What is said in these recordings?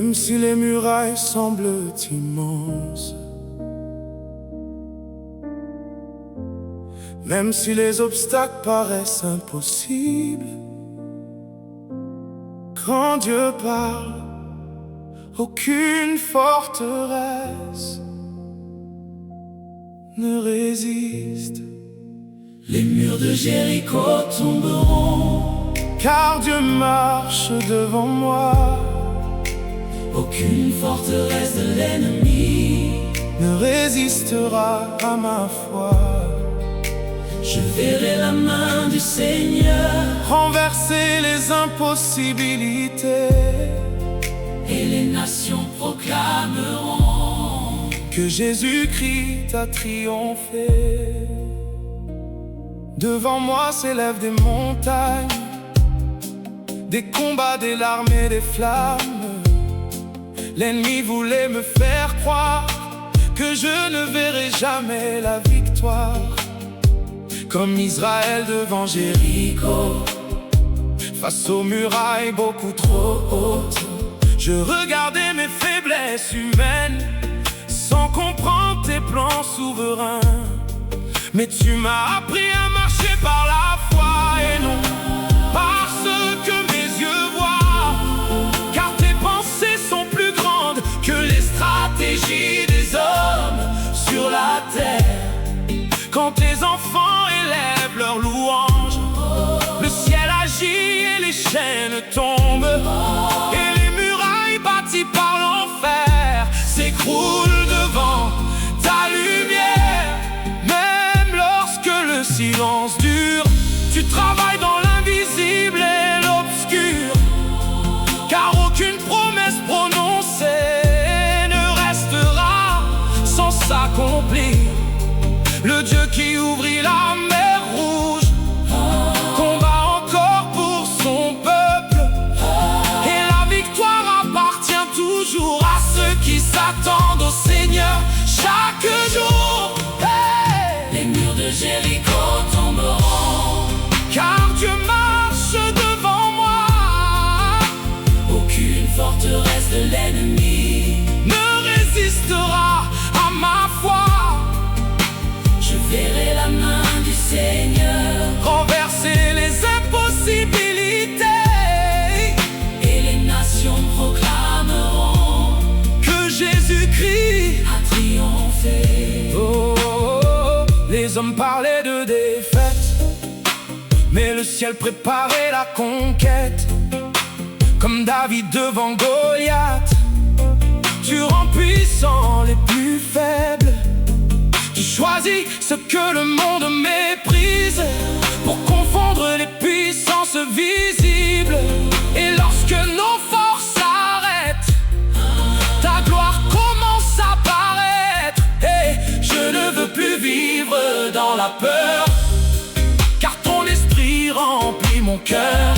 Même si les murailles semblent immenses, même si les obstacles paraissent impossibles, quand Dieu parle, aucune forteresse ne résiste. Les murs de Jéricho tomberont, car Dieu marche devant moi. Aucune forteresse de l'ennemi ne résistera à ma foi. Je verrai la main du Seigneur renverser les impossibilités, et les nations proclameront que Jésus-Christ a triomphé. Devant moi s'élèvent des montagnes, des combats, des larmes et des flammes. L'ennemi voulait me faire croire que je ne verrai jamais la victoire. Comme Israël devant Jéricho, face aux murailles beaucoup trop hautes, je regardais mes faiblesses humaines sans comprendre tes plans souverains. Mais tu m'as appris à marcher par la foi et non par ce que mes yeux voient, car tes pensées sont plus grandes que les stratégies des hommes sur la terre. Quand tes enfants élèvent leur louange, le ciel agit et les chaînes tombent, et les murailles bâties par l'enfer s'écroulent devant ta lumière. Même lorsque le silence dure, tu travailles dans l'invisible et l'obscur, car aucune promesse prononcée ne restera sans s'accomplir. Le Dieu qui ouvrit la mer rouge combat encore pour son peuple, et la victoire appartient toujours à ceux qui s'attendent au Seigneur chaque jour. Hey! Les murs de Jéricho tomberont, car Dieu marche devant moi. Aucune forteresse de l'ennemi ne résistera à ma foi. Je verrai la main du Seigneur renverser les impossibilités, et les nations proclameront que Jésus-Christ a triomphé. oh, oh, oh. Les hommes parlaient de défaite, mais le ciel préparait la conquête. Comme David devant Goliath, tu rends puissants les plus faibles. Tu choisis ce que le monde méprise pour confondre les puissances visibles. Et lorsque nos forces s'arrêtent, ta gloire commence à paraître. Et je ne veux plus vivre dans la peur, car ton esprit remplit mon cœur.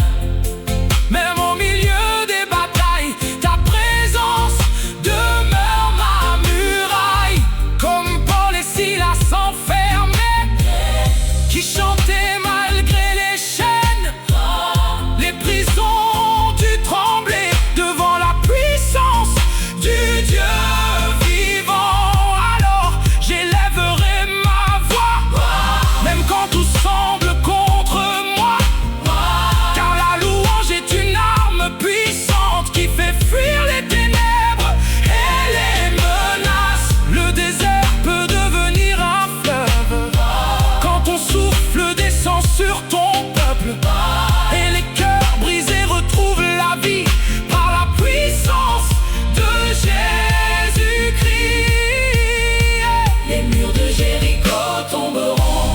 Même au milieu des batailles, ta présence demeure ma muraille. Comme Paul et Silas enfermés, qui chantaient malgré les chaînes, les prisons ont dû trembler devant la puissance du Dieu vivant. Alors j'élèverai ma voix, même quand tout semble contre moi, car la louange est une arme puissante qui fait fuir les ténèbres et les menaces. Le désert peut devenir un fleuve quand ton souffle descend sur ton peuple, et les cœurs brisés retrouvent la vie par la puissance de Jésus-Christ. Les murs de Jéricho tomberont,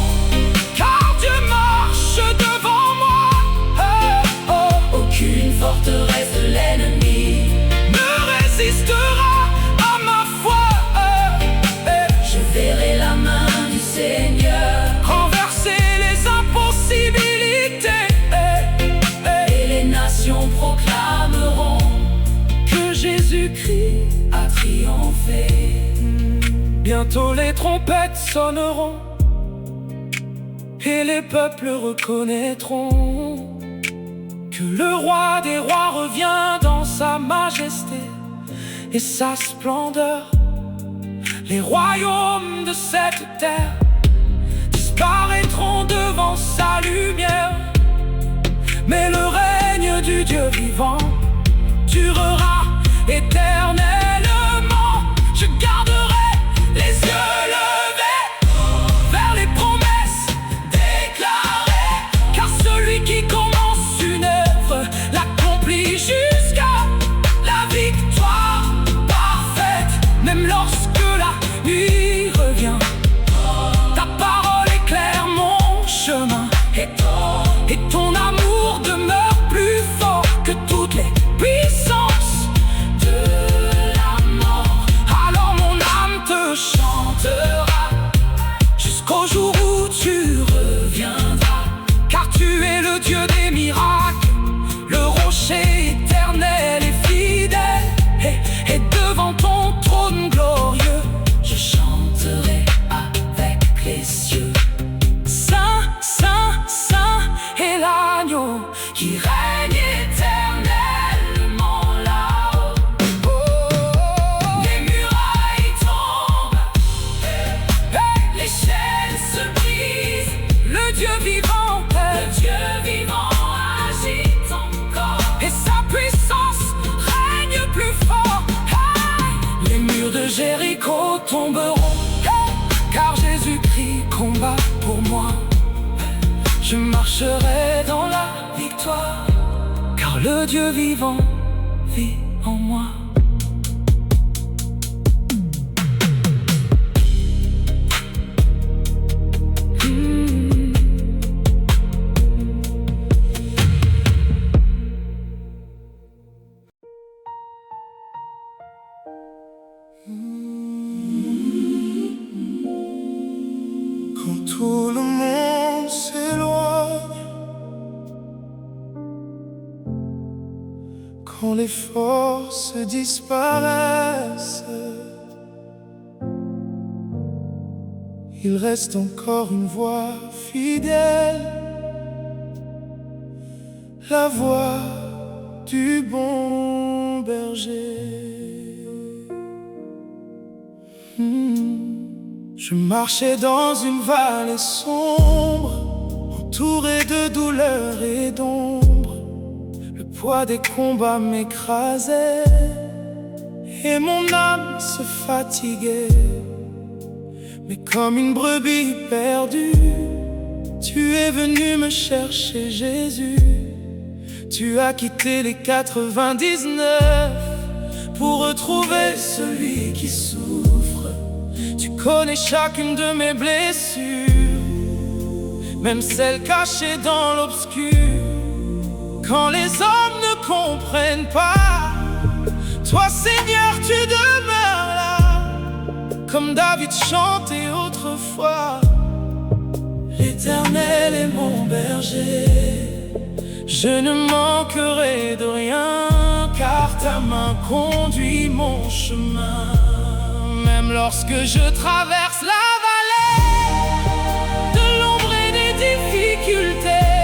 Car Dieu marche devant moi. Oh, oh. aucune forteresse de l'ennemi ne résistera à ma foi. Je verrai la main du Seigneur renverser les impossibilités, et les nations proclameront que Jésus-Christ a triomphé. bientôt les trompettes sonneront, et les peuples reconnaîtront que le roi des rois revient dans sa majesté, et sa splendeur. Les royaumes de cette terre disparaîtront devant sa lumière, mais le règne du Dieu vivant durera éternellement. Je garderai les yeux levés vers les promesses déclarées, car celui qui commence une œuvre l'accomplit jusqu'à la victoire parfaite. Même lorsque la nuit revient, ta parole éclaire mon chemin, et ton amour demeure plus fort que toutes les puissances de la mort. Alors mon âme te chantera jusqu'au jour où tu reviendras, car tu es le Dieu des miracles, le rocher éternel et fidèle. Et devant ton trône glorieux, je chanterai avec les cieux. Saint, Saint, Saint est l'agneau qui règne éternellement là-haut. Les murailles tombent, les chaînes se brisent. Le Dieu vivant agite encore, et sa puissance règne plus fort. Les murs de Jéricho tomberont, car Jésus-Christ combat pour moi. Je marcherai dans la victoire, car le Dieu vivant vit en moi. Quand tout le monde s'éloigne, quand les forces disparaissent, il reste encore une voix fidèle, la voix du bon berger. Je marchais dans une vallée sombre, entouré de douleurs et d'ombre. Le poids des combats m'écrasait, et mon âme se fatiguait. Mais comme une brebis perdue, tu es venu me chercher, Jésus. Tu as quitté les 99 pour retrouver celui qui souffre. Tu connais chacune de mes blessures, même celles cachées dans l'obscur. Quand les hommes ne comprennent pas, toi Seigneur tu demeures là, comme David chantait autrefois. L'Éternel est mon berger, je ne manquerai de rien, car ta main conduit mon chemin. Même lorsque je traverse la vallée de l'ombre et des difficultés,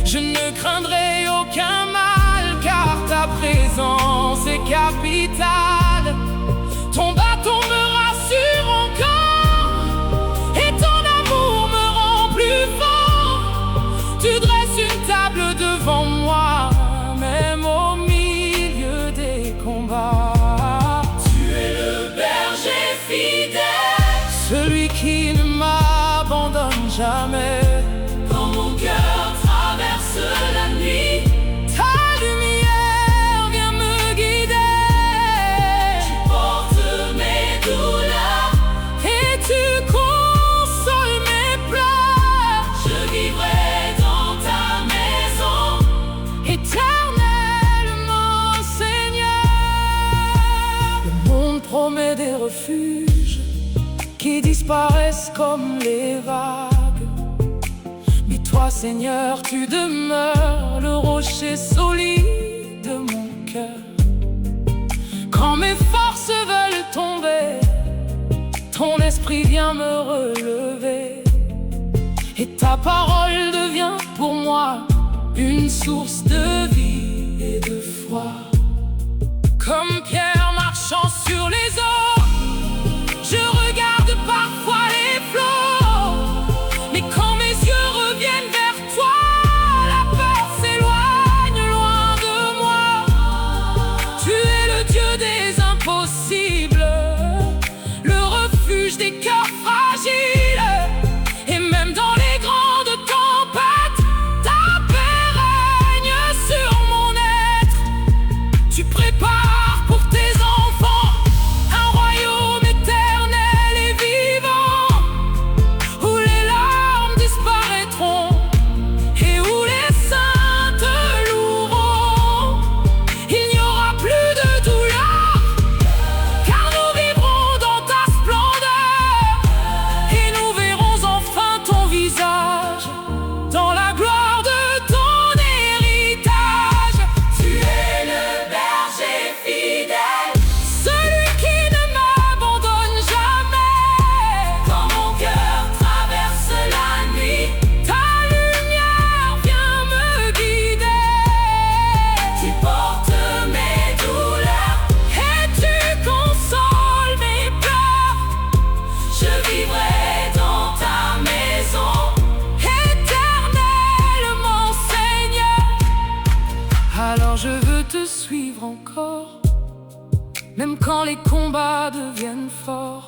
je ne craindrai aucun mal, car ta présence est capitale. Ton bâton me rassure encore, et ton amour me rend plus fort. Tu dresses une table devant moi, même au milieu des combats. Celui qui ne m'abandonne jamais. Quand mon cœur traverse la nuit, ta lumière vient me guider. tu portes mes douleurs Et tu consoles mes pleurs. Je vivrai dans ta maison Éternellement, Seigneur. Le monde promet des refuges qui disparaissent comme les vagues, mais toi Seigneur tu demeures le rocher solide de mon cœur. Quand mes forces veulent tomber, ton esprit vient me relever, et ta parole devient pour moi une source de vie et de foi. Comme Pierre des impossibles, le refuge des cœurs fragiles. Et même dans les grandes tempêtes, ta paix règne sur mon être. Tu prépares pour tes enfants un royaume éternel et vivant, où les larmes disparaîtront et où les saints te loueront. Il n'y aura plus de douleur, car nous vivrons dans ta splendeur, et nous verrons enfin ton visage dans la gloire de ton héritage. Tu es le berger fidèle, Celui qui ne m'abandonne jamais. quand mon cœur traverse la nuit. Ta lumière vient me guider. Tu portes mes douleurs, Et tu consoles mes peurs. je vivrai dans ta maison. Éternellement, Seigneur. Alors je veux te suivre encore, même quand les combats deviennent forts,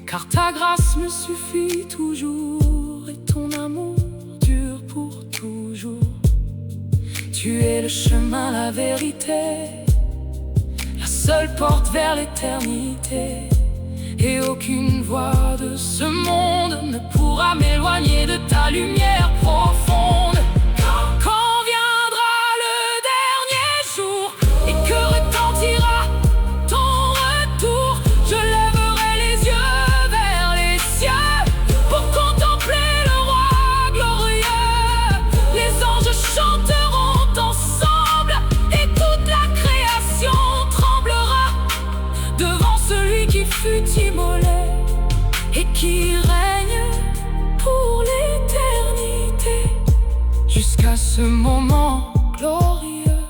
car ta grâce me suffit toujours et ton amour dure pour toujours. Tu es le chemin, la vérité, la seule porte vers l'éternité. Et aucune voix de ce monde ne pourra m'éloigner de ta lumière profonde. Quand viendra le dernier jour et que retentira ton retour, je lèverai les yeux vers les cieux pour contempler le roi glorieux. Les anges chanteront ensemble et toute la création tremblera devant celui qui fut immolé et qui règne pour l'éternité. Jusqu'à ce moment glorieux,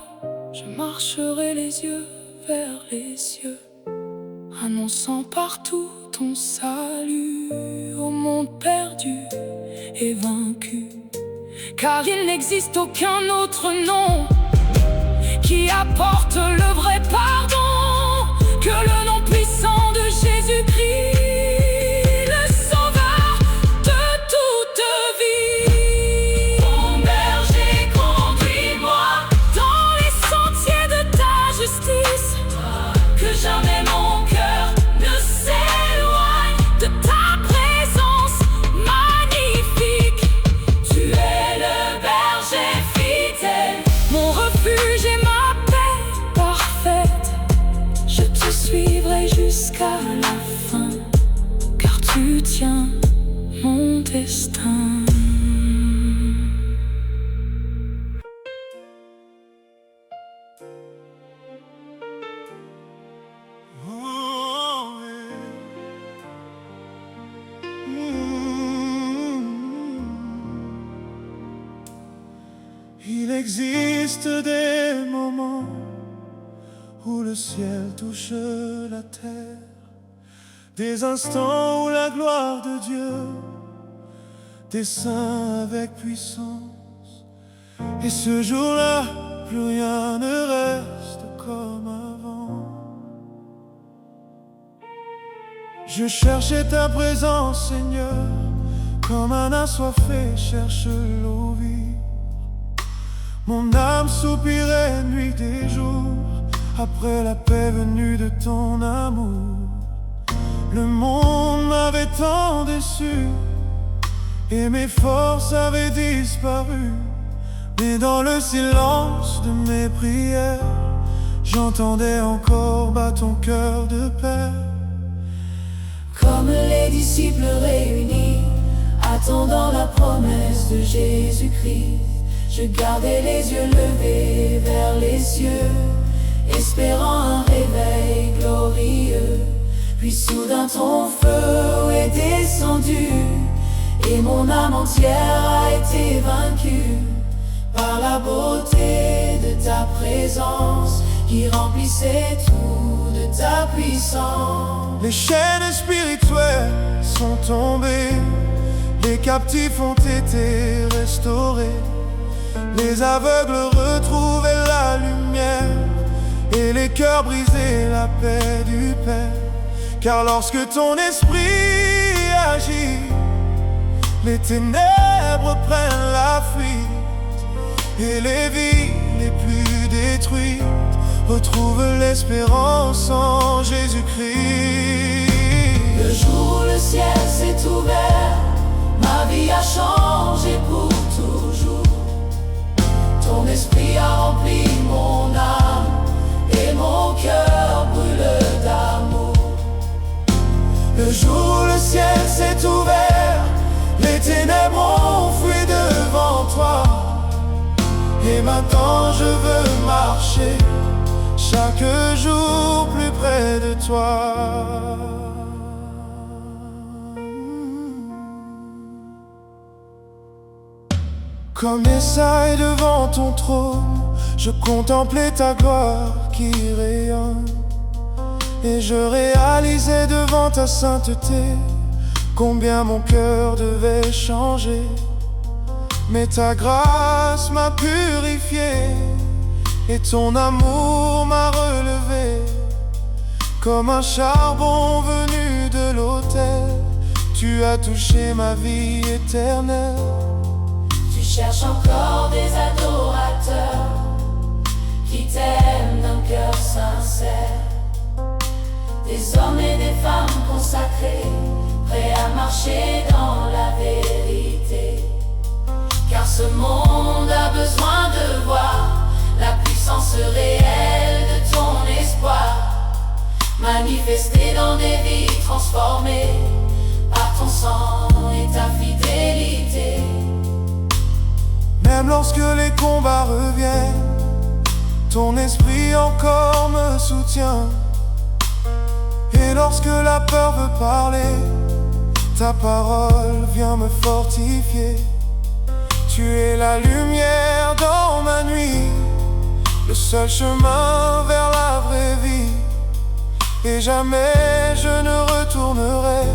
je marcherai les yeux vers les cieux, annonçant partout ton salut au monde perdu et vaincu. Car il n'existe aucun autre nom qui apporte le vrai pardon que le nom puissant de Jésus-Christ, le Sauveur de toute vie. Mon berger, conduis-moi, Dans les sentiers de ta justice, que jamais mon cœur ne s'éloigne de ta présence magnifique. Tu es le berger fidèle, Mon refuge et ma paix parfaite, je te suivrai jusqu'à la fin, car tu tiens mon destin. Il existe des moments où le ciel touche la terre, des instants où la gloire de Dieu descend avec puissance. Et ce jour-là, plus rien ne reste comme avant. Je cherchais ta présence, Seigneur, comme un assoiffé cherche l'eau vive. Mon âme soupirait nuit et jour après la paix venue de ton amour. Le monde m'avait tant déçu et mes forces avaient disparu. Mais dans le silence de mes prières, j'entendais encore battre ton cœur de père. comme les disciples réunis, attendant la promesse de Jésus-Christ. Je gardais les yeux levés vers les cieux, espérant un réveil glorieux. Puis soudain ton feu est descendu, et mon âme entière a été vaincue par la beauté de ta présence qui remplissait tout de ta puissance. Les chaînes spirituelles sont tombées, les captifs ont été restaurés, les aveugles retrouvaient la lumière et les cœurs brisés la paix du Père. Car lorsque ton esprit agit, les ténèbres prennent la fuite, et les vies les plus détruites retrouvent l'espérance en Jésus-Christ. Le jour où le ciel s'est ouvert, ma vie a changé pour toujours. Ton esprit a rempli mon âme et mon cœur brûle d'amour. Le jour où le ciel s'est ouvert, les ténèbres ont fui devant toi. Et maintenant je veux marcher chaque jour plus près de toi. Comme Esaïe devant ton trône, je contemplais ta gloire qui rayonne. Et je réalisais devant ta sainteté combien mon cœur devait changer. Mais ta grâce m'a purifié et ton amour m'a relevé. Comme un charbon venu de l'autel, tu as touché ma vie éternelle. Tu cherches encore des adorateurs qui t'aiment d'un cœur sincère. Des hommes et des femmes consacrés, prêts à marcher dans la vérité. Car ce monde a besoin de voir la puissance réelle de ton espoir, manifestée dans des vies transformées par ton sang et ta fidélité. Même lorsque les combats reviennent, ton esprit encore me soutient. Et lorsque la peur veut parler, ta parole vient me fortifier. Tu es la lumière dans ma nuit, le seul chemin vers la vraie vie. Et jamais je ne retournerai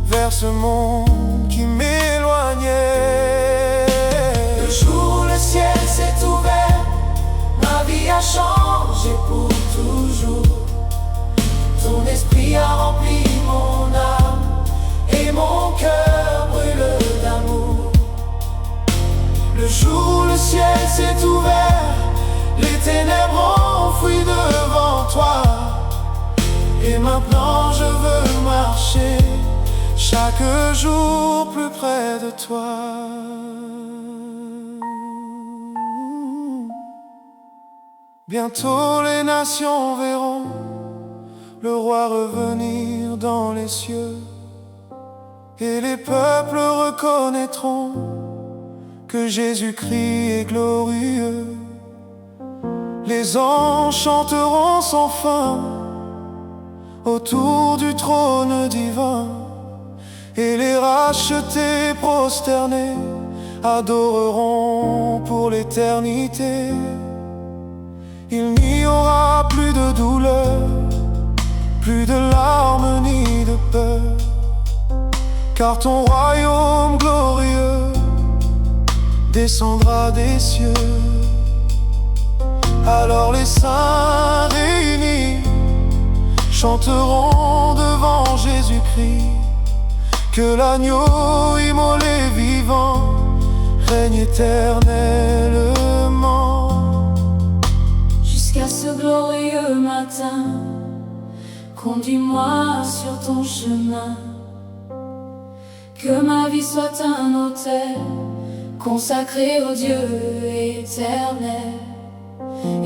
vers ce monde qui m'éloignait. Le jour où le ciel s'est ouvert, ma vie a changé pour toujours. Ton esprit a rempli mon âme et mon cœur brûle d'amour. Le jour où le ciel s'est ouvert, les ténèbres ont fui devant toi. Et maintenant je veux marcher chaque jour plus près de toi. Bientôt les nations verront le roi revenir dans les cieux, et les peuples reconnaîtront que Jésus-Christ est glorieux. Les anges chanteront sans fin autour du trône divin, et les rachetés prosternés adoreront pour l'éternité. Il n'y aura plus de douleur, plus de larmes ni de peur, car ton royaume glorieux descendra des cieux. Alors les saints réunis chanteront devant Jésus-Christ que l'agneau immolé vivant règne éternellement. Jusqu'à ce glorieux matin, conduis-moi sur ton chemin. Que ma vie soit un autel consacré au Dieu éternel,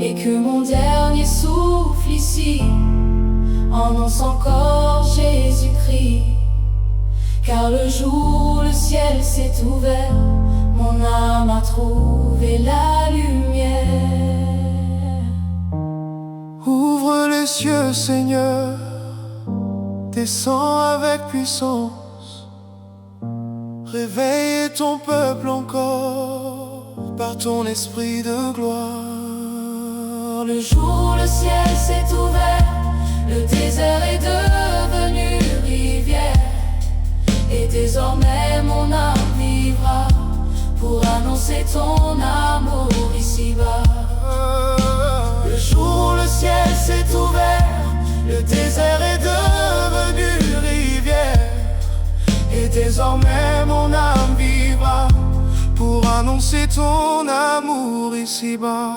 et que mon dernier souffle ici annonce encore Jésus-Christ. Car le jour où le ciel s'est ouvert, mon âme a trouvé la lumière. Ouvre les cieux, Seigneur, descends avec puissance. Réveille ton peuple encore par ton esprit de gloire. Le jour où le ciel s'est ouvert, le désert est devenu rivière, et désormais mon âme vivra pour annoncer ton amour ici-bas. Le jour où le ciel s'est ouvert, le désert est devenu rivière, et désormais mon âme vivra pour annoncer ton amour ici-bas.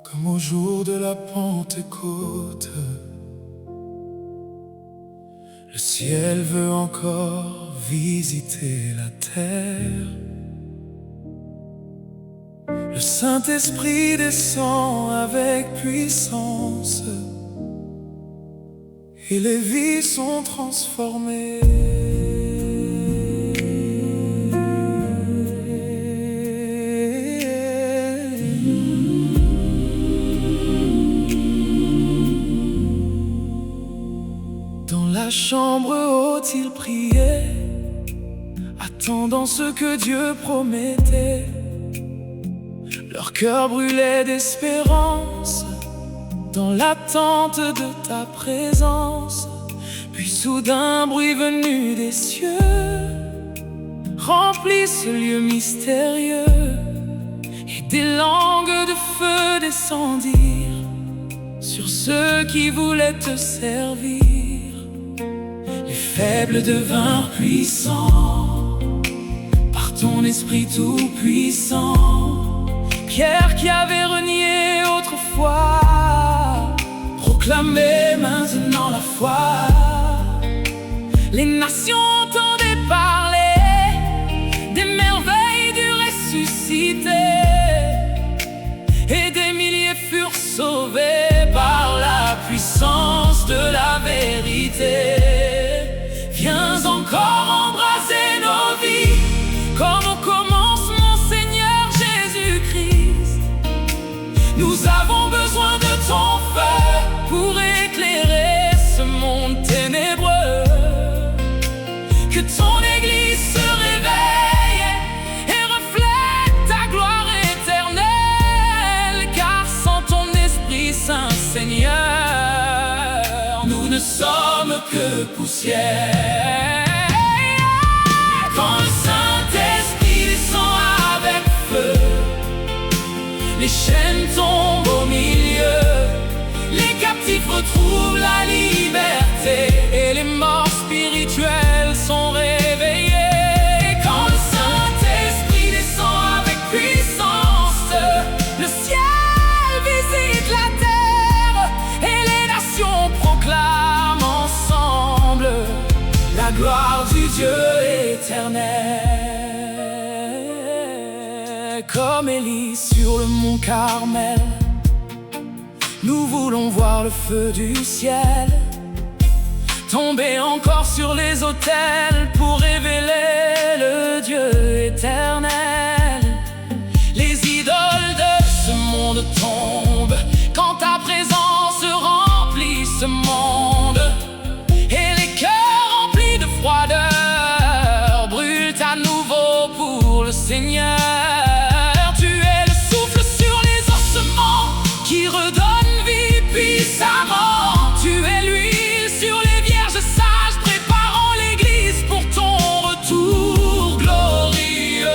Comme au jour de la Pentecôte, le ciel veut encore visiter la terre. Le Saint-Esprit descend avec puissance et les vies sont transformées. Dans la chambre haute, ils priaient, attendant ce que Dieu promettait. Leur cœur brûlait d'espérance dans l'attente de ta présence. Puis soudain, un bruit venu des cieux remplit ce lieu mystérieux, et des langues de feu descendirent sur ceux qui voulaient te servir. Les faibles devinrent puissants par ton esprit tout-puissant. Pierre qui avait renié autrefois proclamait maintenant la foi. Les nations entendaient parler des merveilles du ressuscité, et des milliers furent sauvés par la puissance de la vérité. Viens encore embraser nos vies comme au commencement, Seigneur Jésus-Christ. Nous avons besoin de ton feu pour éclairer ce monde ténébreux. Que ton Église se réveille et reflète ta gloire éternelle, car sans ton Esprit Saint, Seigneur, nous ne sommes que poussière. Quand le Saint-Esprit descend avec feu, les chaînes tombent au milieu, les captifs retrouvent la liberté, et les morts spirituels sont réveillés. Quand le Saint-Esprit descend avec puissance, le ciel visite la terre, et les nations proclament ensemble la gloire du Dieu éternel. Comme Élie sur le mont Carmel, nous voulons voir le feu du ciel tomber encore sur les autels pour révéler le Dieu éternel. Les idoles de ce monde tombent quand ta présence remplit ce monde, et les cœurs remplis de froideur brûlent à nouveau pour le Seigneur. Qui redonne vie puissamment. Tu es l'huile sur les vierges sages, préparant l'église pour ton retour glorieux.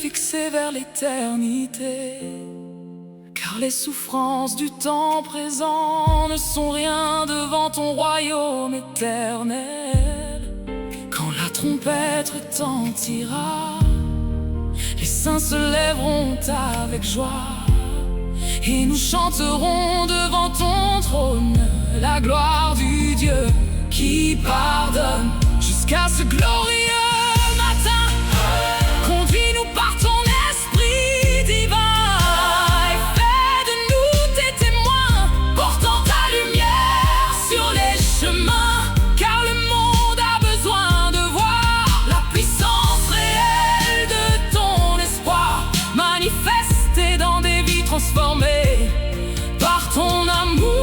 fixés vers l'éternité. Car les souffrances du temps présent ne sont rien devant ton royaume éternel. Quand la trompette retentira, les saints se lèveront avec joie, et nous chanterons devant ton trône la gloire du Dieu qui pardonne. Jusqu'à ce glorieux matin, conduis-nous par ton esprit divin, et fais de nous tes témoins, portant ta lumière sur les chemins. Car le monde a besoin de voir la puissance réelle de ton espoir, manifestée dans des vies transformées par ton amour.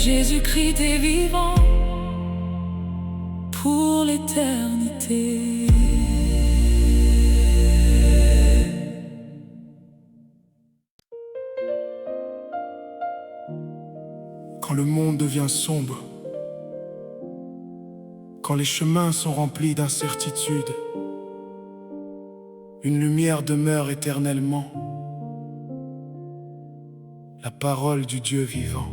Jésus-Christ est vivant pour l'éternité. Quand le monde devient sombre, quand les chemins sont remplis d'incertitudes, une lumière demeure éternellement, la parole du Dieu vivant.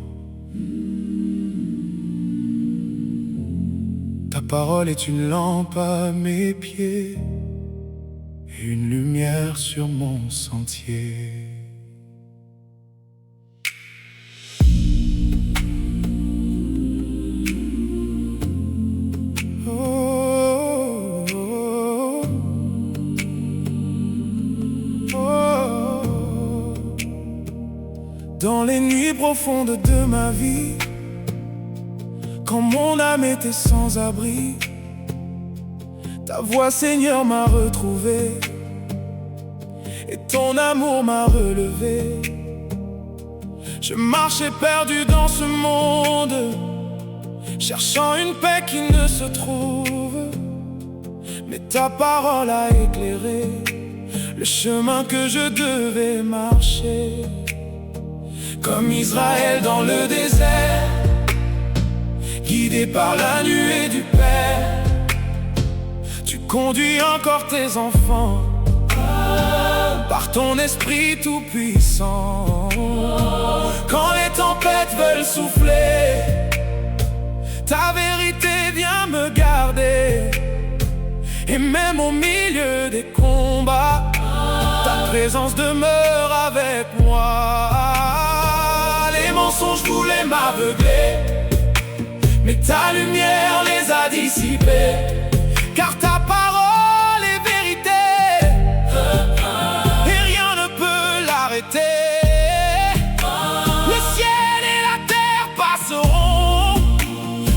Ta parole est une lampe à mes pieds et une lumière sur mon sentier. Oh, oh, oh, oh. Dans les nuits profondes de ma vie, quand mon âme était sans abri, ta voix, Seigneur, m'a retrouvé, et ton amour m'a relevé. Je marchais perdu dans ce monde, cherchant une paix qui ne se trouve, mais ta parole a éclairé le chemin que je devais marcher. Comme Israël dans le désert, guidé par la nuée du Père, tu conduis encore tes enfants par ton esprit tout-puissant. Quand les tempêtes veulent souffler, ta vérité vient me garder. Et même au milieu des combats, ta présence demeure avec moi. Les mensonges voulaient m'aveugler, mais ta lumière les a dissipés. Car ta parole est vérité, et rien ne peut l'arrêter. Le ciel et la terre passeront,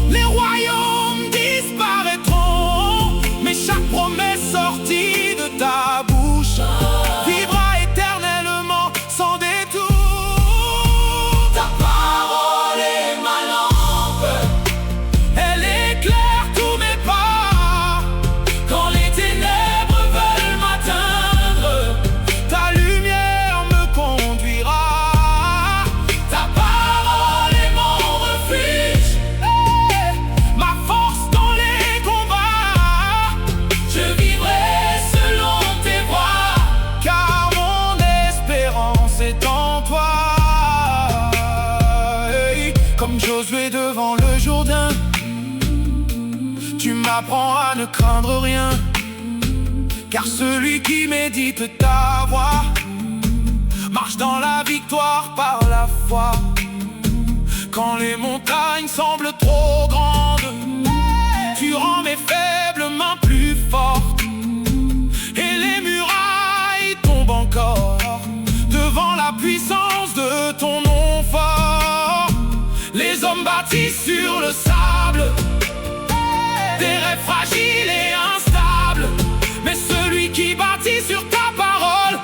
les royaumes disparaîtront, mais chaque promesse sortie de ta bouche vivra éternellement sans détour. Ta parole est ma lampe, elle éclaire tous mes pas. Quand les ténèbres veulent m'atteindre, ta lumière me conduira. Ta parole est mon refuge, ma force dans les combats. Je vivrai selon tes voies, car mon espérance est en toi. Hey, comme Josué devant le Jourdain, tu m'apprends à ne craindre rien, car celui qui médite ta voix marche dans la victoire par la foi. Quand les montagnes semblent trop grandes, tu rends mes faibles mains plus fortes, et les murailles tombent encore devant la puissance de ton nom fort. Les hommes bâtissent sur le sable des rêves fragiles et instables, mais celui qui bâtit sur ta parole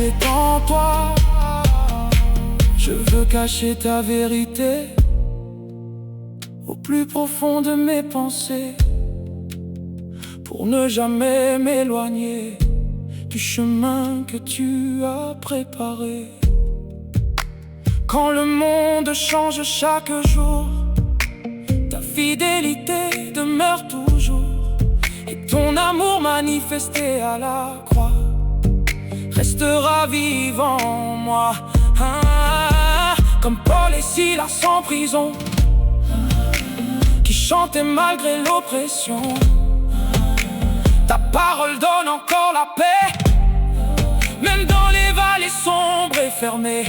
c'est en toi. Je veux cacher ta vérité au plus profond de mes pensées, pour ne jamais m'éloigner du chemin que tu as préparé. Quand le monde change chaque jour, ta fidélité demeure toujours, et ton amour manifesté à la croix restera vivant en moi. Comme Paul et Silas en prison, qui chantaient malgré l'oppression, ta parole donne encore la paix, même dans les vallées sombres et fermées.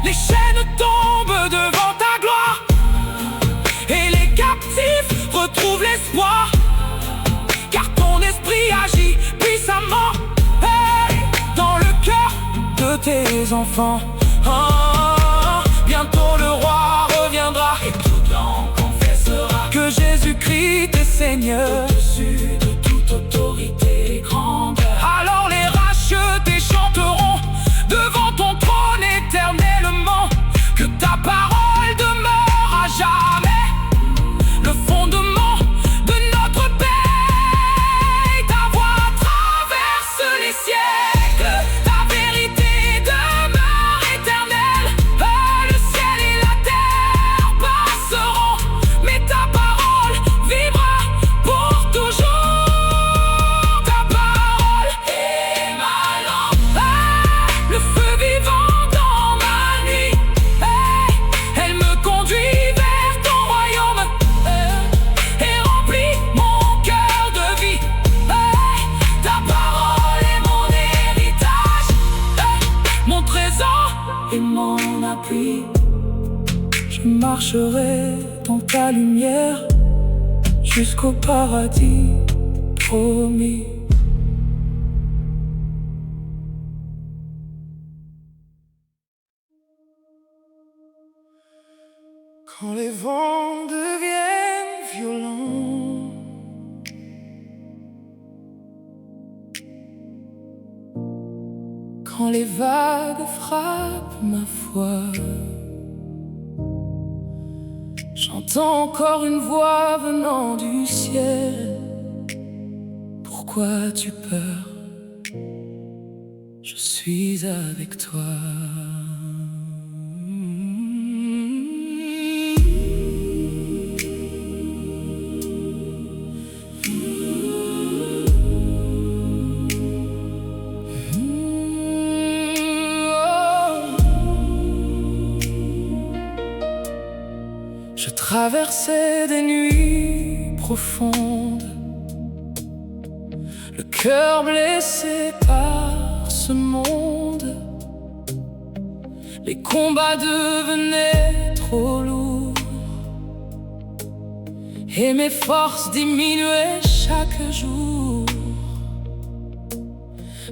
Les chaînes tombent devant ta gloire, et les captifs retrouvent l'espoir, car ton esprit agit puissamment dans le cœur de tes enfants. Bientôt le roi reviendra, et toute langue confessera que Jésus-Christ est Seigneur, au-dessus de toute autorité et grandeur. Alors les rachetés chanteront devant ton trône éternellement, que ta parole demeure à jamais, le fondement de notre paix. Ta voix traverse les siècles, ta vérité demeure éternelle. Le ciel et la terre passeront, mais ta parole vivra pour toujours. Ta parole est ma lampe, le feu vivant dans ma nuit. Elle me conduit vers ton royaume et remplit mon cœur de vie. Ta parole est mon héritage, mon trésor et mon appui. Je marcherai dans ta lumière jusqu'au paradis promis. Quand les vents deviennent violents, quand les vagues frappent ma foi, j'entends encore une voix venant du ciel. Pourquoi tu peurs? Je suis avec toi. Je traversais des nuits profondes, le cœur blessé par ce monde. Les combats devenaient trop lourds et mes forces diminuaient chaque jour.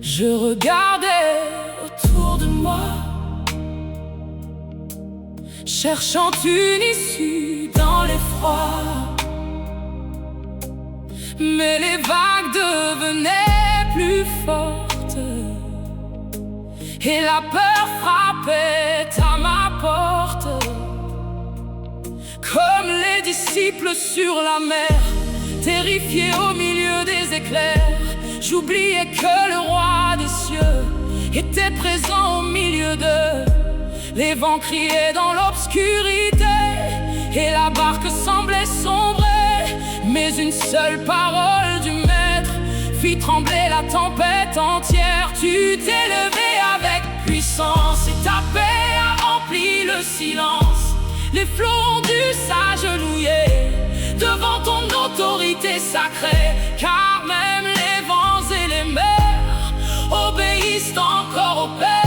Je regardais autour de moi, cherchant une issue dans l'effroi. Mais les vagues devenaient plus fortes et la peur frappait à ma porte. Comme les disciples sur la mer, terrifiés au milieu des éclairs, j'oubliais que le roi des cieux était présent au milieu d'eux. Les vents criaient dans l'obscurité et la barque semblait sombrer, mais une seule parole du maître fit trembler la tempête entière. Tu t'es levé avec puissance et ta paix a rempli le silence. Les flots ont dû s'agenouiller devant ton autorité sacrée, car même les vents et les mers obéissent encore au Père.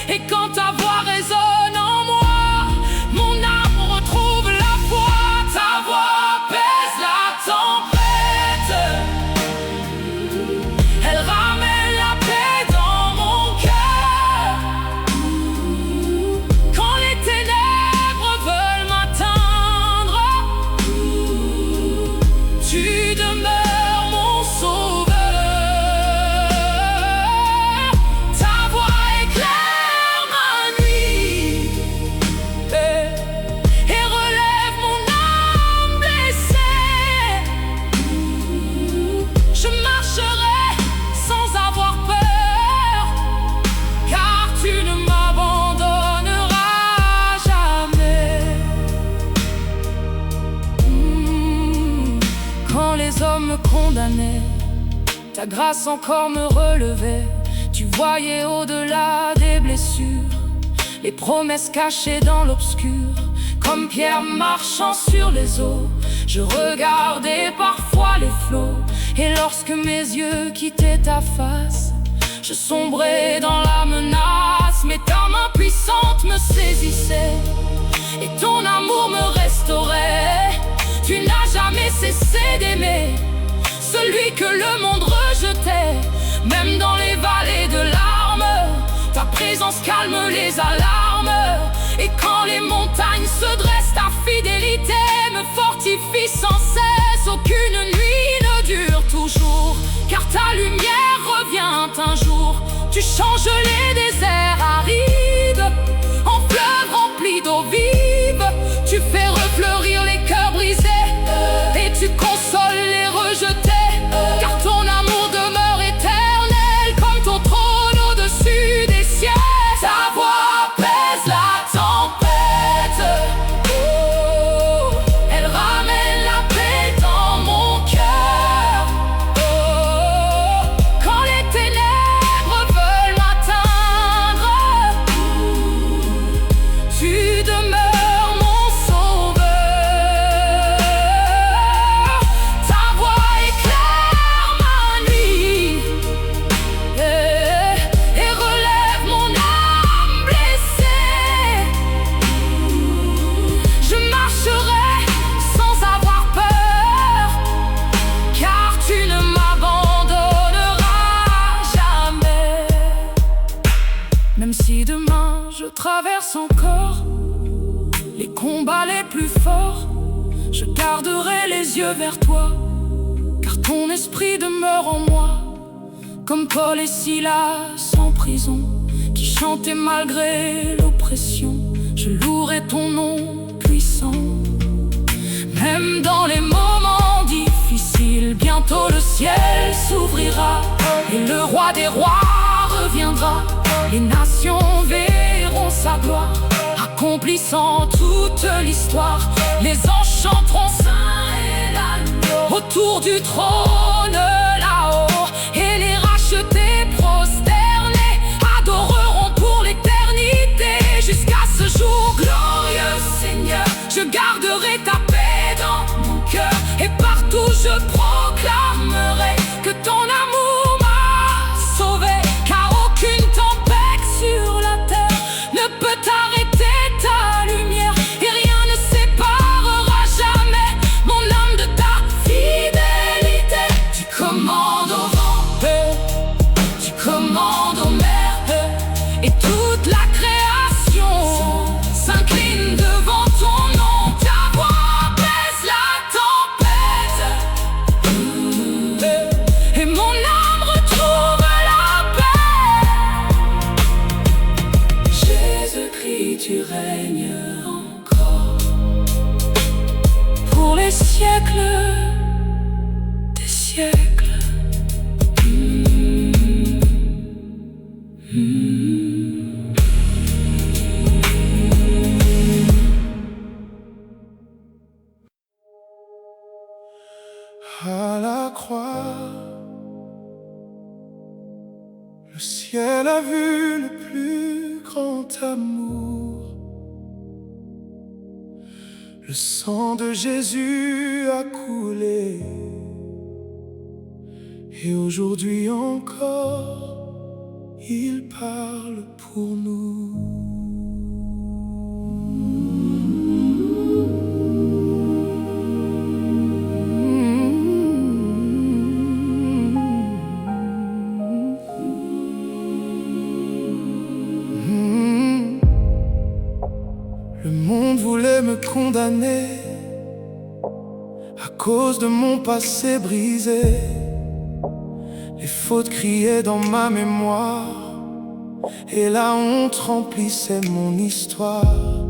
Et quand ta voix résonne en moi, mon âme retrouve la foi. Ta voix apaise la tempête, elle ramène la paix dans mon cœur. Quand les ténèbres veulent m'atteindre, tu demeures mon sauveur. ta grâce encore me relevait. Tu voyais au-delà des blessures, les promesses cachées dans l'obscur. Comme Pierre marchant sur les eaux, je regardais parfois les flots. Et lorsque mes yeux quittaient ta face, je sombrais dans la menace. Mais ta main puissante me saisissait et ton amour me restaurait. Tu n'as jamais cessé d'aimer celui que le monde rejetait. Même dans les vallées de larmes, ta présence calme les alarmes. Et quand les montagnes se dressent, ta fidélité me fortifie sans cesse. Aucune nuit ne dure toujours, car ta lumière revient un jour. Tu changes les déserts arides en fleuves remplis d'eau vive. Tu fais refleurir les cœurs brisés et tu consoles les rejetés. Car ton amour demeure éternel comme ton trône au-dessus des cieux. Ta voix apaise la tempête, oh, elle ramène la paix dans mon cœur. Oh, quand les ténèbres veulent m'atteindre, tu demeures mon sauveur. Ta voix éclaire ma nuit et relève mon âme blessée. Je marcherai sans avoir peur, car tu ne m'abandonneras jamais. Même si demain je traverse encore les combats les plus forts, je garderai les yeux vers toi, car ton esprit demeure en moi. Comme Paul et Silas en prison, qui chantaient malgré l'oppression, je louerai ton nom puissant. Même dans les moments difficiles, bientôt le ciel s'ouvrira et le roi des rois reviendra. Les nations verront sa gloire, accomplissant toute l'histoire. Les anges chanteront saint et l'agneau autour du trône là-haut. Et les rachetés prosternés adoreront pour l'éternité. Jusqu'à ce jour glorieux Seigneur, je garderai ta paix dans mon cœur. Et partout je proclamerai que ton amour m'a sauvé. Car aucune tempête sur la terre ne peut arrêter ta lumière. Et rien ne séparera jamais mon âme de ta fidélité. Tu commandes au vent, tu commandes aux mers, et toute la création s'incline devant ton nom. Ta voix apaise la tempête, et mon âme retrouve la paix. Jésus-Christ, tu règnes encore pour les siècles des siècles. À la croix, le ciel a vu le plus grand amour. Le sang de Jésus a coulé, et aujourd'hui encore, il parle pour nous. Le monde voulait me condamner à cause de mon passé brisé. Les fautes criaient dans ma mémoire et la honte remplissait mon histoire.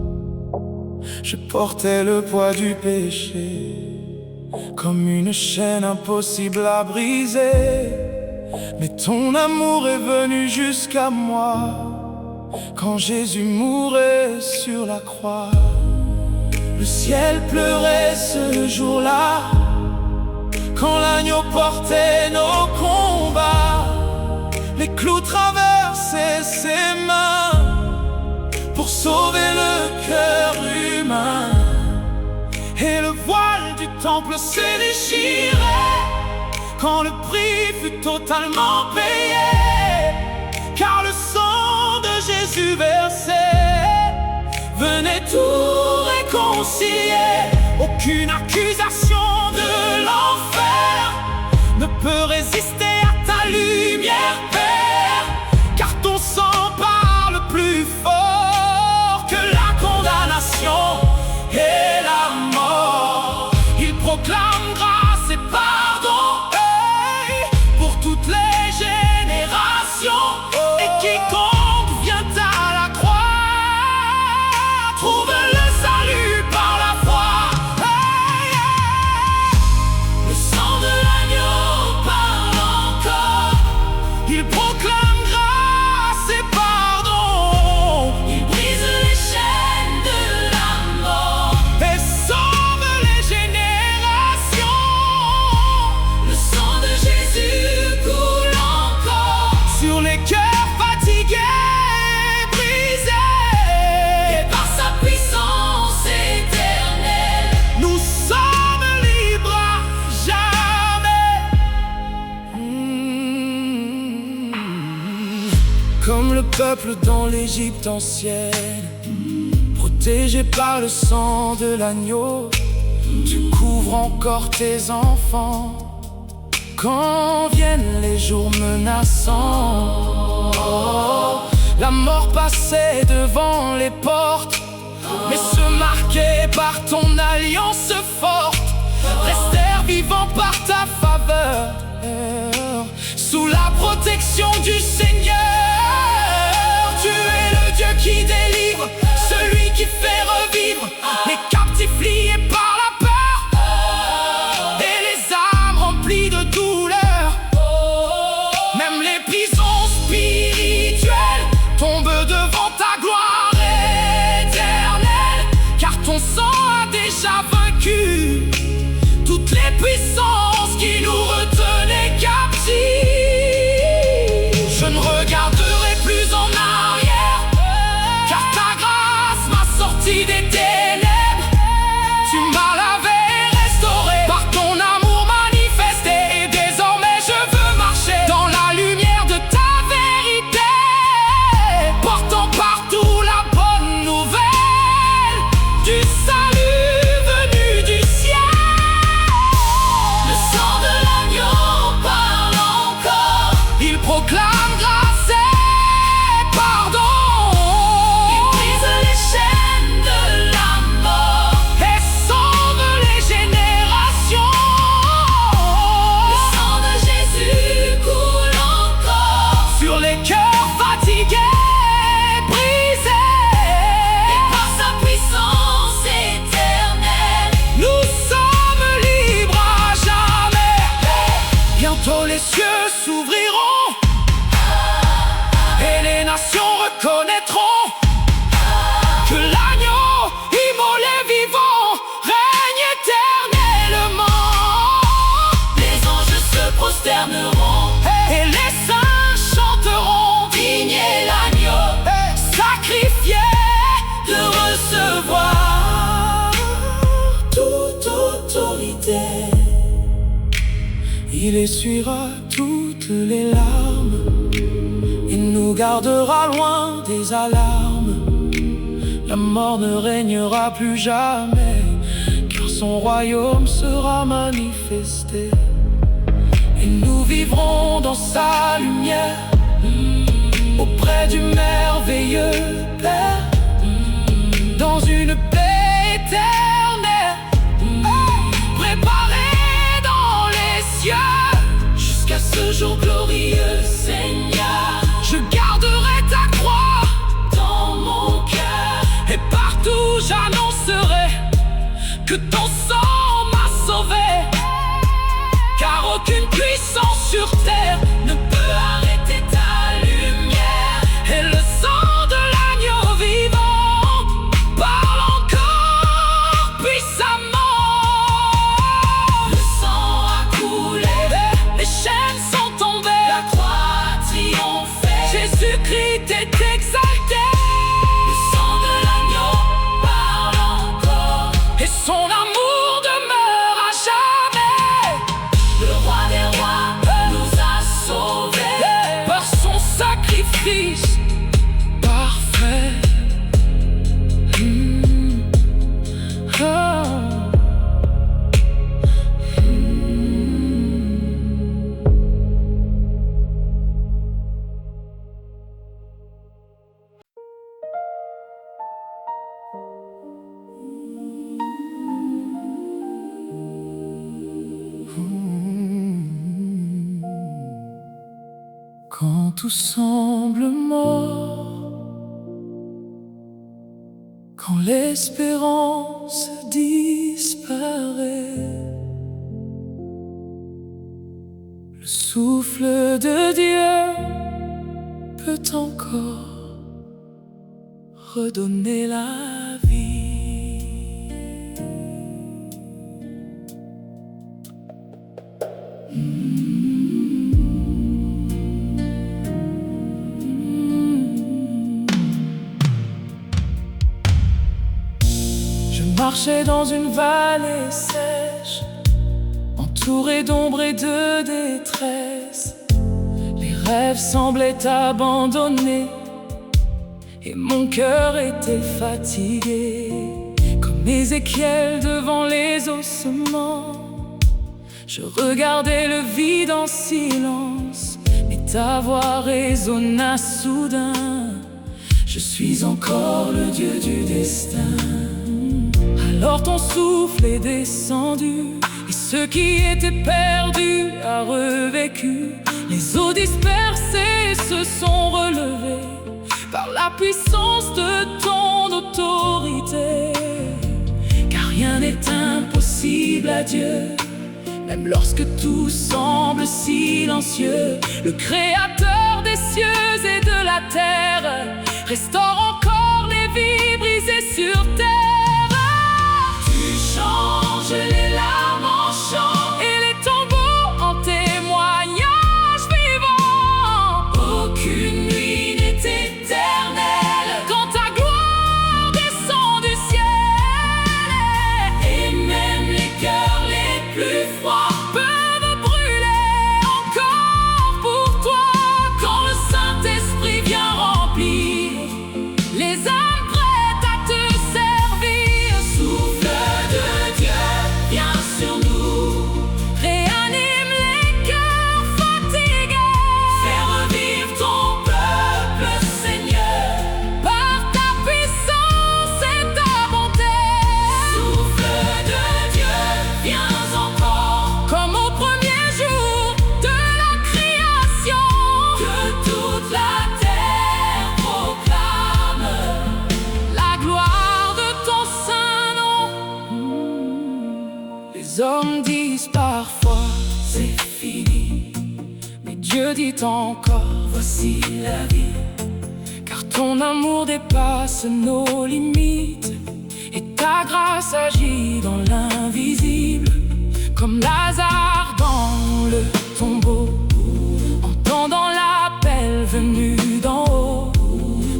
Je portais le poids du péché comme une chaîne impossible à briser. Mais ton amour est venu jusqu'à moi quand Jésus mourait sur la croix. Le ciel pleurait ce jour-là quand l'agneau portait nos combats, les clous traversaient ses mains pour sauver le cœur humain. Et le voile du temple s'est déchiré quand le prix fut totalement payé, car le sang de Jésus versé venait tout réconcilier. Aucune accusation de l'enfer ne peut résister à ta lumière, Père, car ton sang parle plus fort que la condamnation et la mort. Il proclame grâce et pardon, hey, pour toutes les générations. Et quiconque vient à la croix trouve le salut par la foi. Hey, hey. Le sang de l'agneau parle encore. Il proclame grâce et pardon. Il brise les chaînes de la mort et sauve les générations. Le sang de Jésus coule encore sur les cœurs fatigués, brisés. Et par sa puissance éternelle, nous sommes libres à jamais. Comme le peuple dans l'Égypte ancienne, protégé par le sang de l'agneau, tu couvres encore tes enfants quand viennent les jours menaçants. Oh, la mort passait devant les portes, mais se marquait par ton alliance forte, restèrent vivants par ta faveur, sous la protection du Seigneur. Tu es le Dieu qui délivre, celui qui fait revivre les captifs liés par la peur et les âmes remplies de douleur. Même les prisons spirituelles tombent devant ta gloire éternelle, car ton sang a déjà vaincu toutes les puissances qui nous retenaient captifs. Je ne regarderai plus en arrière, car ta grâce m'a sorti des ténèbres. Tu m'as lavé et restauré par ton amour manifesté, et désormais je veux marcher dans la lumière de ta vérité, portant partout la bonne nouvelle du salut venu du ciel. Le sang de l'agneau parle encore, il proclame grâce et pardon. Il brise les chaînes de la mort et sauve les générations. Le sang de Jésus coule encore sur les cœurs fatigués, brisés. Et par sa puissance éternelle, nous sommes libres à jamais. Bientôt les cieux s'ouvriront et les nations reconnaîtront que l'agneau immolé vivant règne éternellement. Les anges se prosterneront et les saints chanteront. Digne est l'agneau sacrifié de recevoir toute autorité. Il essuiera toutes les larmes et nous gardera loin des alarmes. La mort ne régnera plus jamais, car son royaume sera manifesté. Et nous vivrons dans sa lumière, auprès du merveilleux Père, dans une paix éternelle, préparée dans les cieux. Jusqu'à ce jour glorieux, Seigneur, je garderai ta croix dans mon cœur, et partout j'annoncerai que ton sang m'a sauvé, car aucune puissance sur terre ne peut arrêter ta lumière. Et le sang de l'agneau vivant parle encore puissamment. Le sang a coulé Jésus-Christ est exalté. Le sang de l'agneau parle encore, Et son amour demeure à jamais. le roi des rois nous a sauvés. Par son sacrifice parfait. Oh. Quand tout semble mort, quand l'espérance disparaît, le souffle de Dieu peut encore redonner la vie. Je marchais dans une vallée sèche, entouré d'ombre et de détresse. Les rêves semblaient abandonnés et mon cœur était fatigué. Comme Ézéchiel devant les ossements, je regardais le vide en silence, mais ta voix résonna soudain. Je suis encore le Dieu du destin. Alors ton souffle est descendu, et ce qui était perdu a revécu. Les eaux dispersées se sont relevées par la puissance de ton autorité. Car rien n'est impossible à Dieu, même lorsque tout semble silencieux. Le Créateur des cieux et de la terre restaure encore les vies brisées sur terre. Tu changes les larmes en chant Et les tombeaux en témoignage vivant. Aucune nuit n'est éternelle Quand ta gloire descend du ciel, et même les cœurs les plus froids peuvent brûler encore pour toi. quand le Saint-Esprit vient remplir Les âmes prêtes à te servir, souffle de Dieu vient sur nous, réanime les cœurs fatigués. fais revivre ton peuple, Seigneur. Par ta puissance et ta bonté, Souffle de Dieu viens encore, comme au premier jour de la création, que toute la terre proclame la gloire de ton saint nom. Les hommes disent parfois c'est fini, mais Dieu dit encore voici la vie. car ton amour dépasse nos limites et ta grâce agit dans l'invisible. Comme Lazare dans le tombeau, entendant l'appel venu d'en haut,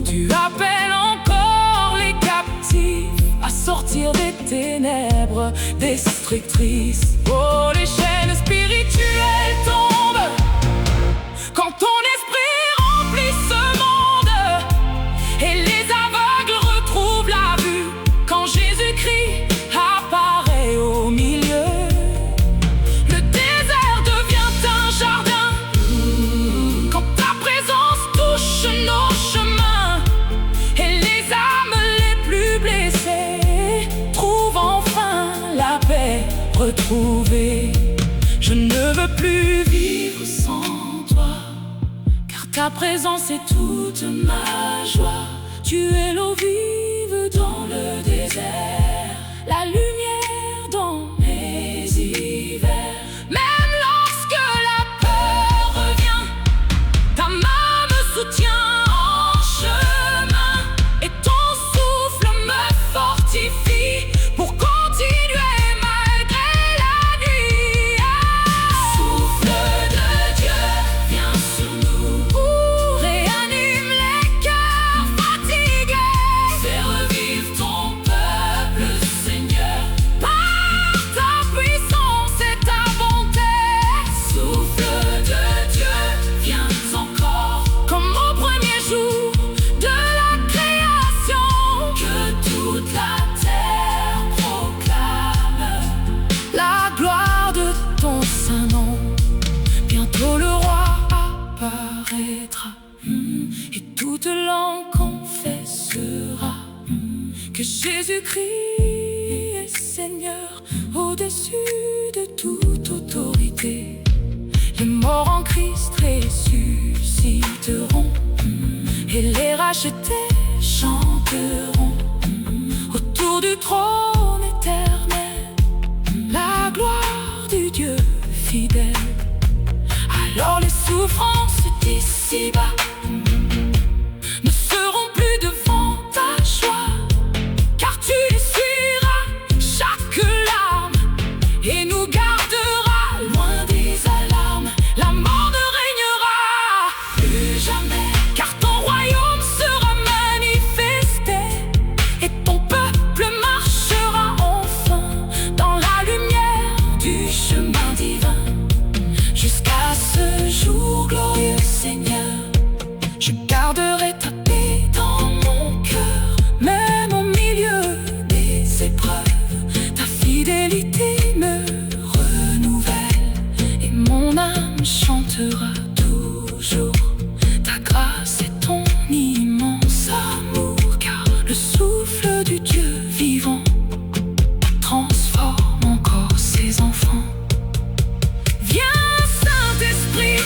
tu appelles encore les captifs à sortir des ténèbres destructrices. Oh, les chaînes spirituelles tombent quand ton esprit remplit ce monde, et les aveugles retrouvent la vue quand Jésus-Christ apparaît au milieu. Le désert devient un jardin quand ta présence touche nos chemins, et les âmes les plus blessées trouvent enfin la paix retrouvée. Je ne veux plus vivre sans toi, car ta présence est toute ma joie. Tu es l'eau vive dans le désert, la lumière dans mes hivers. Même lorsque la peur revient, ta main me soutient en chemin, et ton souffle me fortifie pour continuer malgré la nuit. Souffle de Dieu viens sur nous, Réanime Et toute langue confessera que Jésus-Christ est Seigneur au-dessus de toute autorité. Les morts en Christ ressusciteront et les rachetés chanteront autour du trône éternel la gloire du Dieu fidèle. Alors les souffrances d'ici-bas ne seront plus devant ta joie, car tu essuieras chaque larme et nous garderas loin des alarmes. La mort ne régnera plus jamais, car ton royaume sera manifesté et ton peuple marchera enfin dans la lumière du chemin divin. Jusqu'à ce jour glorieux, Seigneur, je garderai ta paix dans mon cœur. Même au milieu des épreuves, ta fidélité me renouvelle et mon âme chantera toujours ta grâce et ton immense amour, car le souffle du Dieu vivant transforme encore ses enfants. Viens, Saint-Esprit,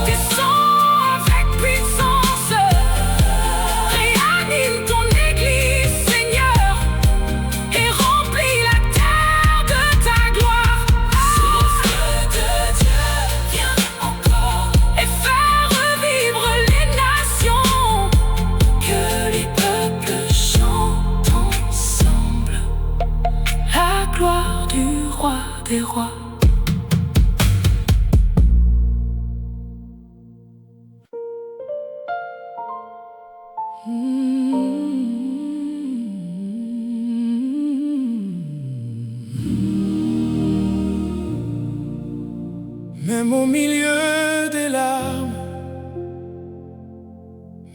descends avec puissance, réanime ton Église, Seigneur, et remplis la terre de ta gloire. Souffle de Dieu, viens encore et fais revivre les nations, que les peuples chantent ensemble la gloire du roi des rois. Même au milieu des larmes,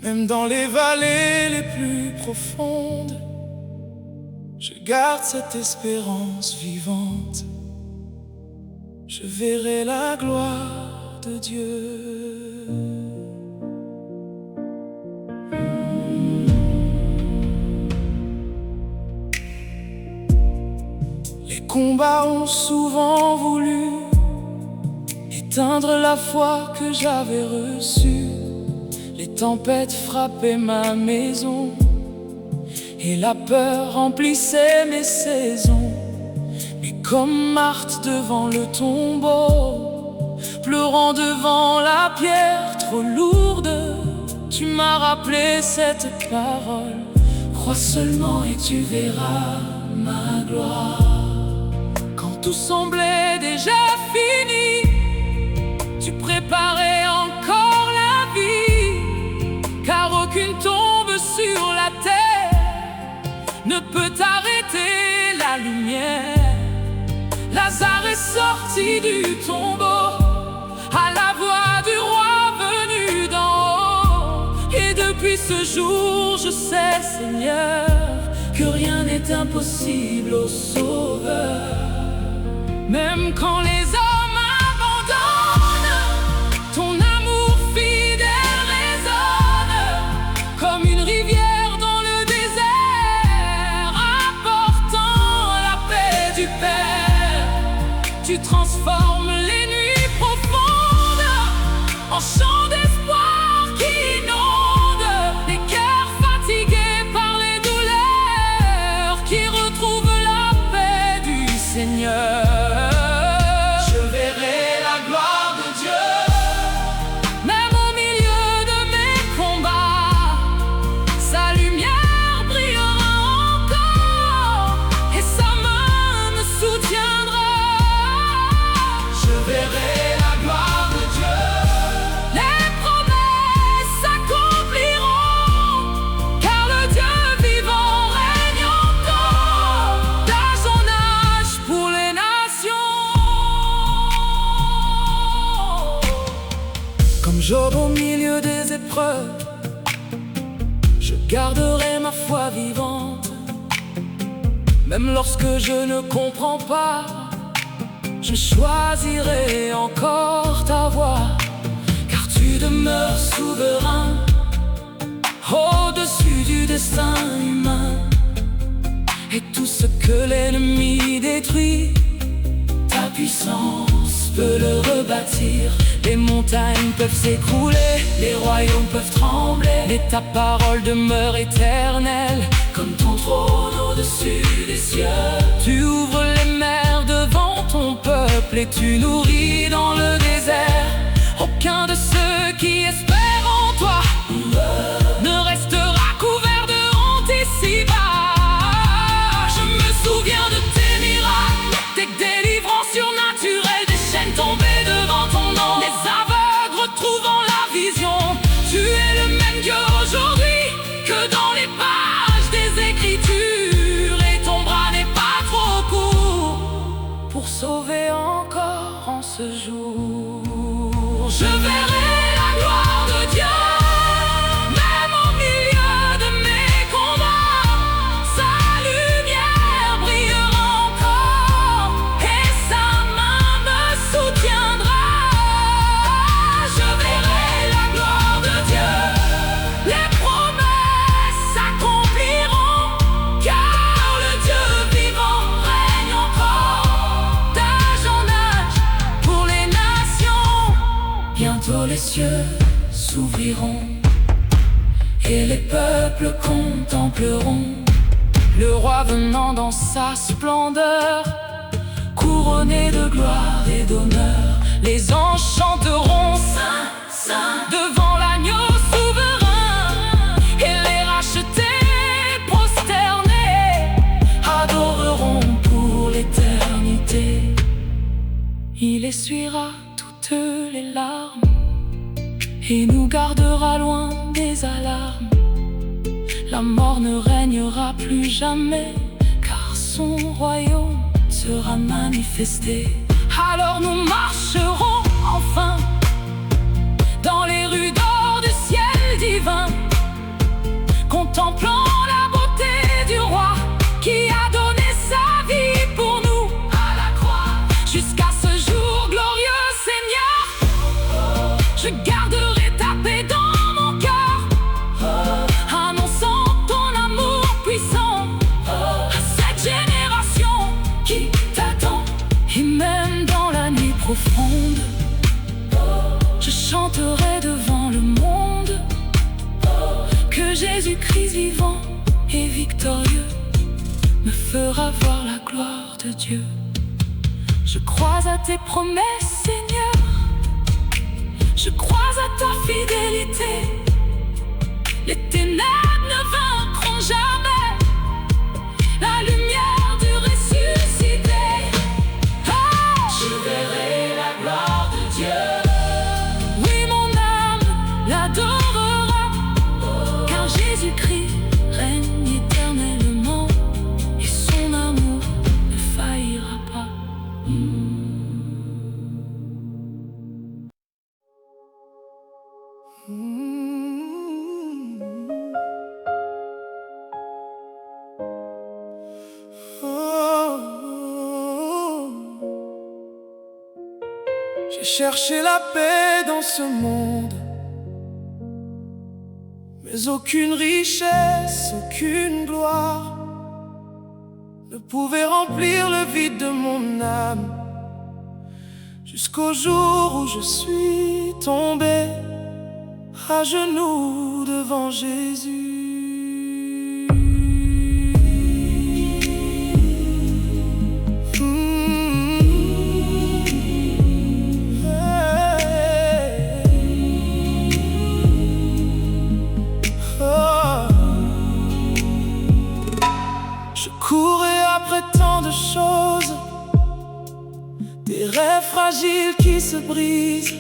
même dans les vallées les plus profondes, je garde cette espérance vivante. Je verrai la gloire de Dieu. Les combats ont souvent voulu éteindre la foi que j'avais reçue. Les tempêtes frappaient ma maison et la peur remplissait mes saisons. Mais comme Marthe devant le tombeau, pleurant devant la pierre trop lourde, tu m'as rappelé cette parole: crois seulement et tu verras ma gloire. Quand tout semblait déjà fini, tu préparais encore la vie, car aucune tombe sur la terre ne peut arrêter la lumière. Lazare est sorti du tombeau à la voix du roi venu d'en haut. Et depuis ce jour, je sais, Seigneur, que rien n'est impossible au Sauveur. Même quand les hommes abandonnent, ton amour fidèle résonne comme une rivière dans le désert, apportant la paix du Père. Tu transformes les nuits profondes en chants d'espoir qui inondent les cœurs fatigués par les douleurs, qui retrouvent la paix du Seigneur. Job au milieu des épreuves, je garderai ma foi vivante. Même lorsque je ne comprends pas, je choisirai encore ta voie, car tu demeures souverain, au-dessus du destin humain. Et tout ce que l'ennemi détruit, ta puissance peut le rebâtir. Les montagnes peuvent s'écrouler, les royaumes peuvent trembler, mais ta parole demeure éternelle, comme ton trône au-dessus des cieux. Tu ouvres les mers devant ton peuple et tu nourris dans le désert. Aucun de ceux qui espèrent en toi ne restera couvert de honte ici-bas. Je me souviens de tes miracles, tes délivrances surnaturelles, des chaînes tombées devant ton nom, les aveugles retrouvant la vision. Tu es le même Dieu aujourd'hui que dans les pages des Écritures, et ton bras n'est pas trop court pour sauver encore en ce jour. Je verrai la gloire de Dieu, même au milieu de mes combats. Sa lumière brillera encore et sa main me soutiendra. Je verrai la gloire de Dieu, les promesses s'accompliront, car le Dieu vivant règne encore d'âge en âge pour les nations. Bientôt les cieux s'ouvriront et les peuples contempleront le roi venant dans sa splendeur, couronné de gloire et d'honneur. Les anges chanteront Saint, Saint devant l'agneau souverain, et les rachetés prosternés adoreront pour l'éternité. Il essuiera toutes les larmes et nous gardera loin des alarmes. La mort ne régnera plus jamais, car son royaume sera manifesté. Alors nous marcherons enfin dans les rues d'or du ciel divin, contemplant la beauté du roi qui a donné sa vie pour nous à la croix. Jusqu'à ce jour glorieux, Seigneur, je garderai ta paix dans mon cœur, annonçant ton amour puissant à cette génération qui t'attend. Et même dans la nuit profonde, je chanterai devant le monde que Jésus-Christ vivant et victorieux me fera voir la gloire de Dieu. Je crois à tes promesses, Seigneur, je crois à ta fidélité. Les ténèbres ne vaincront jamais la lumière du ressuscité. Je verrai la gloire de Dieu. Oui, mon âme l'adorera, car Jésus-Christ règne éternellement et son amour ne faillira pas. J'ai cherché la paix dans ce monde, mais aucune richesse, aucune gloire ne pouvait remplir le vide de mon âme. Jusqu'au jour où je suis tombé à genoux devant Jésus. Je courais après tant de choses, des rêves fragiles qui se brisent.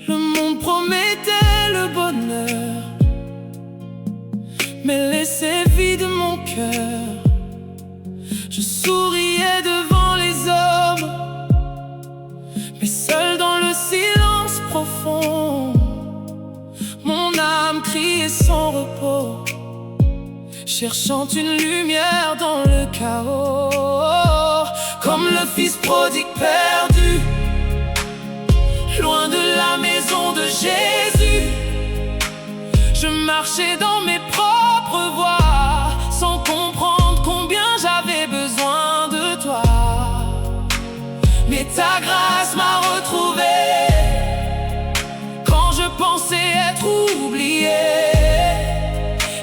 Le monde promettait le bonheur, mais laissait vide mon cœur. Je souriais devant les hommes, mais seul dans le silence profond, mon âme criait sans repos, cherchant une lumière dans le chaos. Comme le fils prodigue perdu, loin de la maison de Jésus. marché dans mes propres voies, sans comprendre combien j'avais besoin de toi. Mais ta grâce m'a retrouvé quand je pensais être oublié.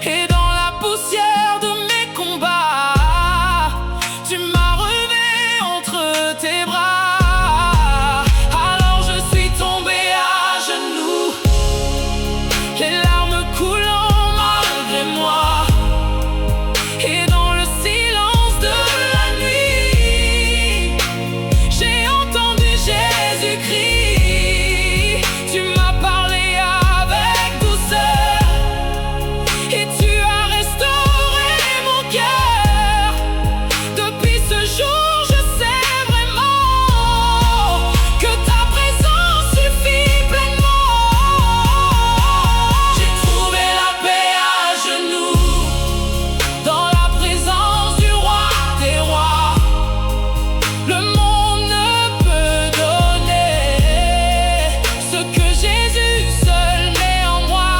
Et dans la poussière de mes combats, tu m'as relevé entre tes bras. Alors je suis tombé à genoux, les larmes coulant malgré moi. Et dans le silence de la nuit, j'ai entendu Jésus-Christ. Tu m'as parlé avec douceur et tu as restauré mon cœur. Depuis ce jour, je sais vraiment que ta présence suffit pleinement. J'ai trouvé la paix à genoux, dans la présence du roi des rois. Le monde ne peut donner ce que Jésus seul met en moi.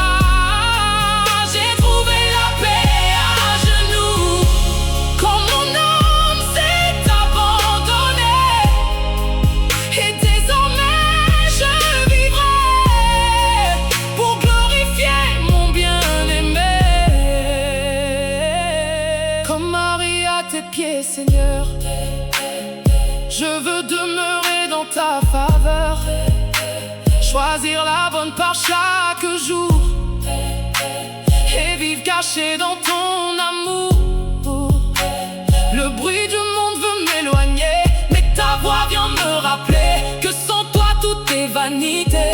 J'ai trouvé la paix à genoux, quand mon âme s'est abandonnée. Et désormais je vivrai pour glorifier mon bien-aimé. Comme Marie à tes pieds, Seigneur, je veux demeurer dans ta faveur, choisir la bonne part chaque jour et vivre caché dans ton amour. Le bruit du monde veut m'éloigner, mais ta voix vient me rappeler que sans toi tout est vanité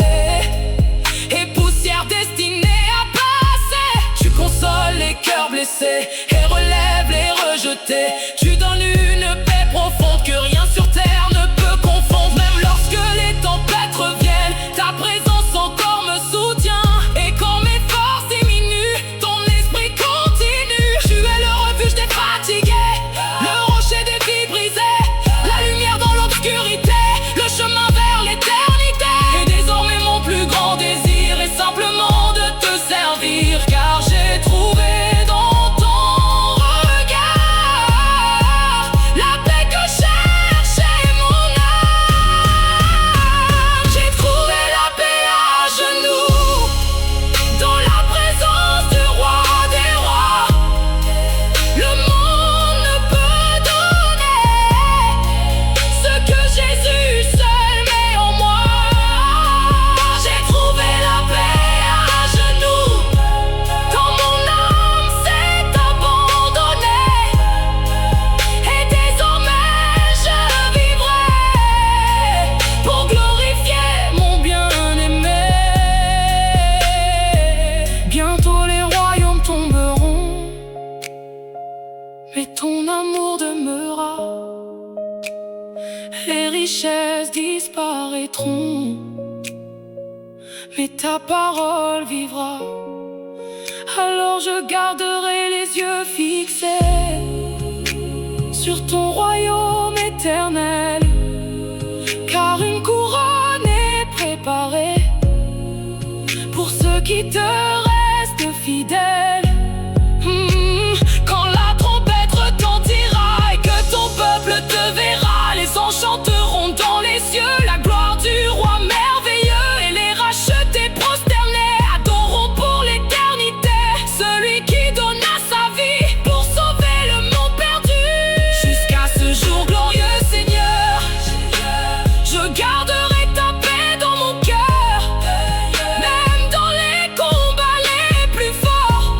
et poussière destinée à passer. Tu consoles les cœurs blessés et relèves les rejetés. Tu donnes une paix profonde que rien sur terre ne peut confondre. Même lorsque les tempêtes reviennent, ta présence encore me soutient. Et quand mes forces diminuent, ton esprit continue. Tu es le refuge des fatigués, le rocher des vies brisées, la lumière dans l'obscurité, le chemin vers l'éternité. Et désormais mon plus grand désir est simplement de te servir, car j'ai trouvé dans ton regard la paix que cherchait mon âme. J'ai trouvé la paix à genoux, dans la présence du roi des rois. Le monde ne peut donner ce que Jésus seul met en moi. J'ai trouvé la paix à genoux, quand mon âme s'est abandonnée. Et désormais je vivrai pour glorifier mon bien-aimé. Bientôt les royaumes tomberont, mais ton amour demeurera. Les richesses disparaîtront, mais ta parole vivra. Alors je garderai les yeux fixés sur ton royaume éternel, car une couronne est préparée pour ceux qui te restent fidèles. Quand la trompette retentira et que ton peuple te verra, les anges chanteront dans les cieux la gloire du roi merveilleux. Et les rachetés prosternés adoreront pour l'éternité celui qui donna sa vie pour sauver le monde perdu. Jusqu'à ce jour glorieux, Seigneur, je garderai ta paix dans mon cœur, même dans les combats les plus forts.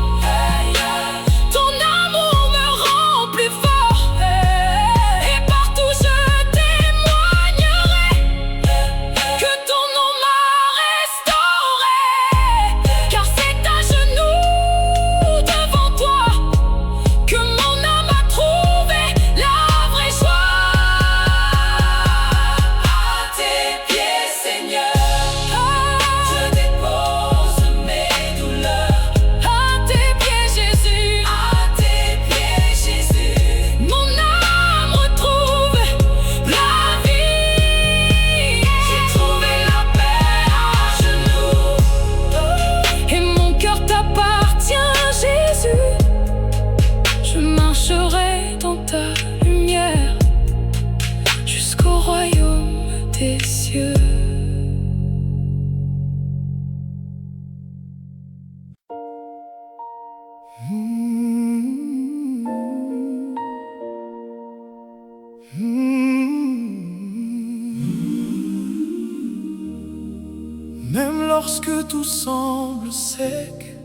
Même lorsque tout semble sec,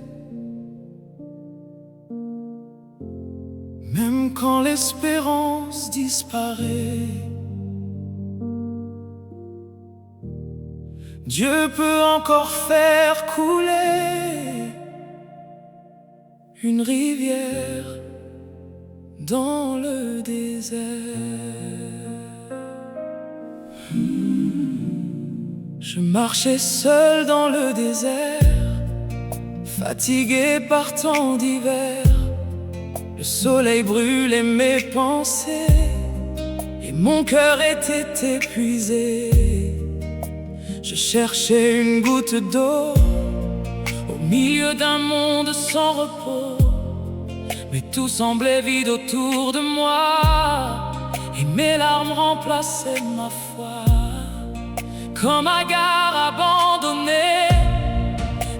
même quand l'espérance disparaît, Dieu peut encore faire couler une rivière dans le désert. Je marchais seul dans le désert, fatigué par tant d'hiver. Le soleil brûlait mes pensées et mon cœur était épuisé. Je cherchais une goutte d'eau au milieu d'un monde sans repos, mais tout semblait vide autour de moi et mes larmes remplaçaient ma foi. Comme un gare abandonné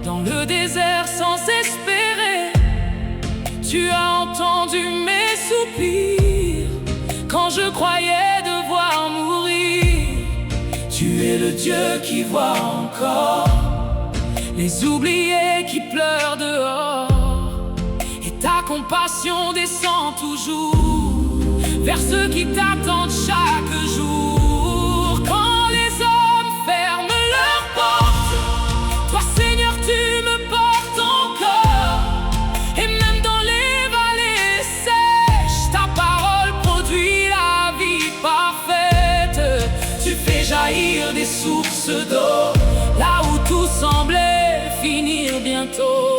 dans le désert sans espérer, tu as entendu mes soupirs quand je croyais devoir mourir. Tu es le Dieu qui voit encore les oubliés qui pleurent dehors, et ta compassion descend toujours vers ceux qui t'attendent chaque jour. Quand les hommes ferment leurs portes, toi Seigneur tu me portes encore, et même dans les vallées sèches, ta parole produit la vie parfaite. Tu fais jaillir des sources d'eau là où tout semblait finir bientôt,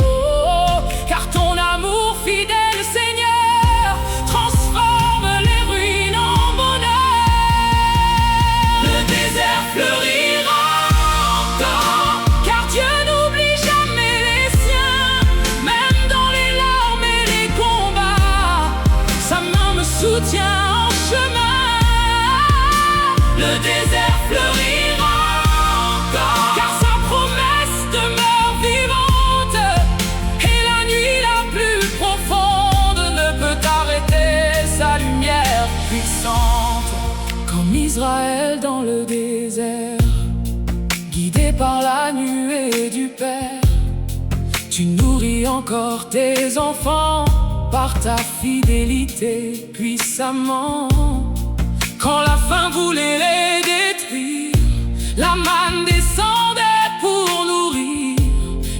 car ton amour fidèle, Seigneur, transforme les ruines en bonheur. Le désert fleurira encore, car Dieu n'oublie jamais les siens. Même dans les larmes et les combats, sa main me soutient en chemin. Le désert fleurira encore, car sa promesse demeure vivante, et la nuit la plus profonde ne peut arrêter sa lumière puissante. Comme Israël dans le désert, guidé par la nuée du Père, tu nourris encore tes enfants par ta fidélité puissamment. Quand la faim voulait les détruire, la manne descendait pour nourrir,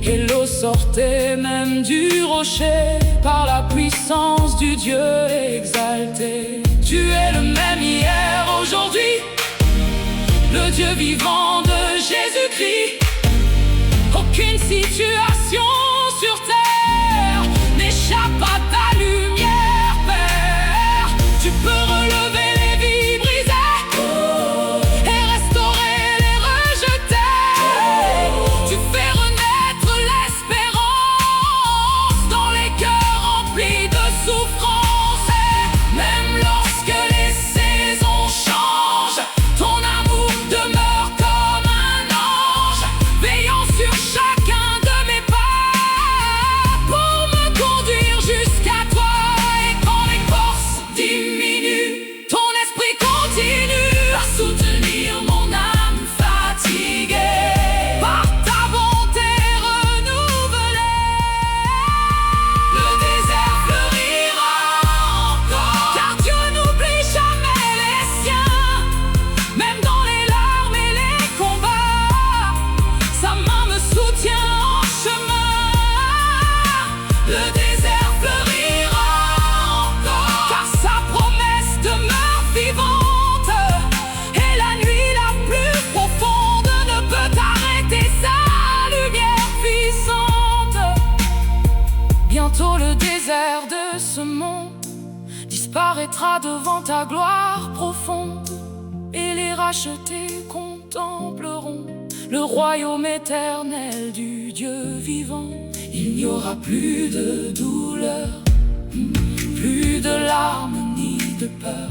et l'eau sortait même du rocher par la puissance du Dieu exalté. Tu es le même hier, aujourd'hui, le Dieu vivant de Jésus-Christ. Aucune situation sur terre n'échappe à ta lumière, Père. Tu peux relever les vies brisées et restaurer les rejetés. Tu fais renaître l'espérance dans les cœurs remplis de souffrance. Et même lorsque les saisons changent, ton amour demeure comme un ange, veillant sur chacun de mes pas pour me conduire jusqu'à toi. Et quand les forces diminuent, ton esprit continue à soutenir mon âme fatiguée par ta bonté renouvelée. Le désert fleurira encore, car Dieu n'oublie jamais les siens. Même dans les larmes et les combats, sa main me soutient en chemin. Le désert fleurira encore, car sa promesse demeure vivante, et la nuit la plus profonde ne peut arrêter sa lumière puissante. Bientôt le désert de ce monde disparaîtra devant ta gloire profonde, et les rachetés contempleront le royaume éternel du Dieu vivant. Il n'y aura plus de douleur, plus de larmes ni de peur,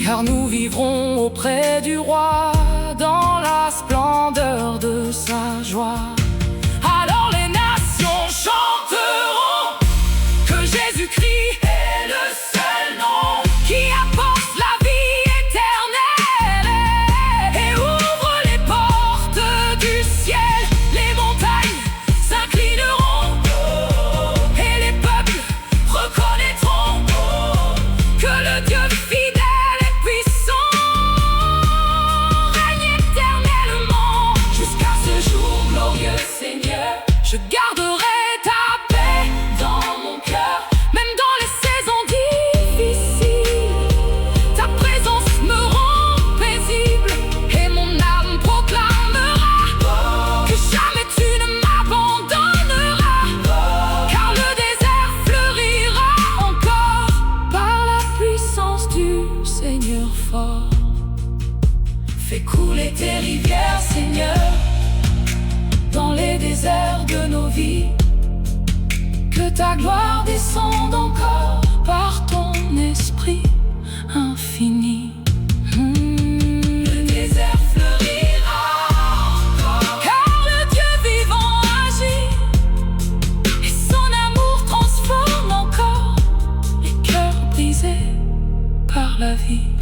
car nous vivrons auprès du roi dans la splendeur de sa joie. Alors les nations chanteront Je garderai ta paix dans mon cœur, même dans les saisons difficiles. Ta présence me rend paisible et mon âme proclamera que jamais tu ne m'abandonneras. Car le désert fleurira encore par la puissance du Seigneur fort. Fais couler tes rivières, Seigneur, dans les déserts de nos vies. Que ta gloire descende encore par ton esprit infini. Le désert fleurira encore, car le Dieu vivant agit, et son amour transforme encore les cœurs brisés par la vie.